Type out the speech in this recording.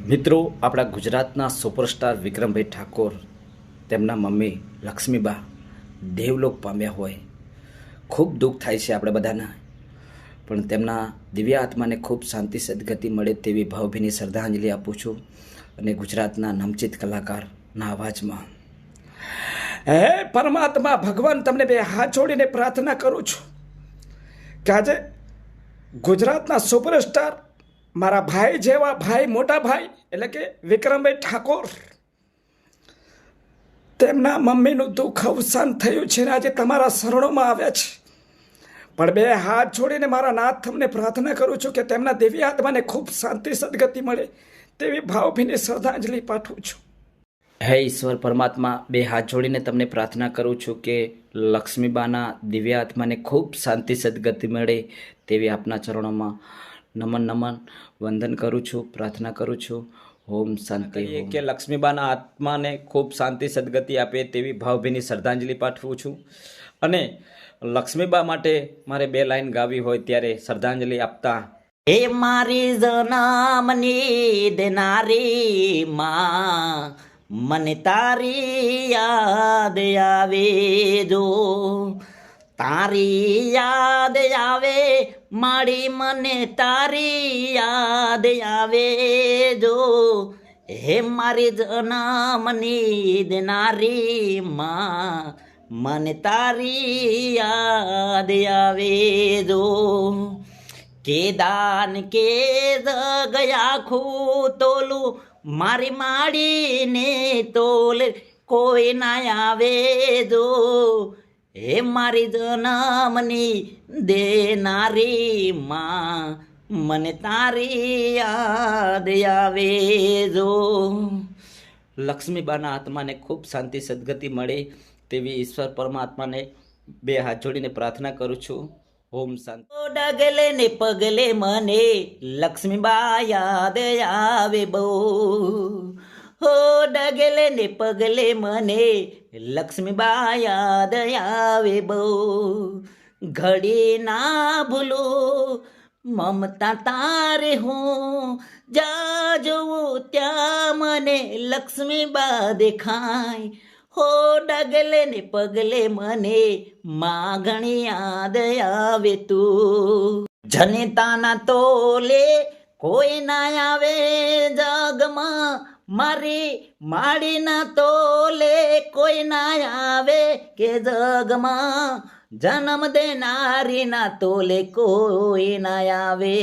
મિત્રો, આપણા ગુજરાતના સુપરસ્ટાર વિક્રમભાઈ ઠાકોર, તેમના મમ્મી લક્ષ્મીબા દેવલોક પામ્યા હોય. ખૂબ દુઃખ થાય છે આપણે બધાના, પણ તેમના દિવ્ય આત્માને ખૂબ શાંતિ સદગતિ મળે તેવી ભાવભીની શ્રદ્ધાંજલિ આપું છું. અને ગુજરાતના નામચીત કલાકારના અવાજમાં, હે પરમાત્મા ભગવાન, તમને બે હાથ જોડીને પ્રાર્થના કરું છું કે આજે ગુજરાતના સુપરસ્ટાર, મારા ભાઈ જેવા ભાઈ, મોટા ભાઈ એટલે કે વિક્રમભાઈ ઠાકોર, તેમના મમ્મીનું દુઃખ અવસાન થયું છે ને આજે તમારા શરણોમાં આવ્યા છે. પણ બે હાથ જોડીને મારા નાથ તમને પ્રાર્થના કરું છું કે તેમના દિવ્ય આત્માને ખૂબ શાંતિ સદગતિ મળે તેવી ભાવભીની શ્રદ્ધાંજલિ પાઠવું છું. હે ઈશ્વર પરમાત્મા, બે હાથ જોડીને તમને પ્રાર્થના કરું છું કે લક્ષ્મીબાના દિવ્ય આત્માને ખૂબ શાંતિ સદગતિ મળે તેવી આપના ચરણોમાં નમન વંદન કરું છું, પ્રાર્થના કરું છું. ઓમ શાંતિ. કે લક્ષ્મીબાના આત્માને ખૂબ શાંતિ સદગતિ આપે તેવી ભાવભીની શ્રદ્ધાંજલિ પાઠવું છું. અને લક્ષ્મીબા માટે મારે બે લાઈન ગાવી હોય ત્યારે શ્રદ્ધાંજલિ આપતા, હે મારી જનામની દેનારી માં, મને તારી યાદ આવે જો, તારી યાદ આવે મારી, મને તારી યાદ આવે જો. હે મારી જનામની દેનારી માં, મને તારી યાદ આવે જો. કે દાન કે ગયા ખું તોલું, મારી માડીને તોલે કોઈ ના આવે જો. હે મારી જન્મની દેનારી માં, મને તારી યાદ આવે જો. લક્ષ્મીબાના આત્માને ખૂબ શાંતિ સદગતિ મળે તેવી ઈશ્વર પરમાત્માને બે હાથ જોડીને પ્રાર્થના કરું છું. ઓમ શાંતિ. ડગલે ને પગલે મને લક્ષ્મીબા યાદ આવે બહુ, હો ડગલે ને પગલે મને લક્ષ્મીબા યાદ આવે બહુ. ઘડી ના ભૂલું મમતા તારે હું, જા જોઉં ત્યાં મને લક્ષ્મીબા દેખાય. હો ડગલે ને પગલે મને માં ઘણી યાદ આવે તું. જનિતાના તોલે કોઈ ના આવે જગમાં, મારી માડીના તોલે કોઈ ના આવે કે જગમાં, જન્મ દેનારીના તોલે કોઈ ના આવે.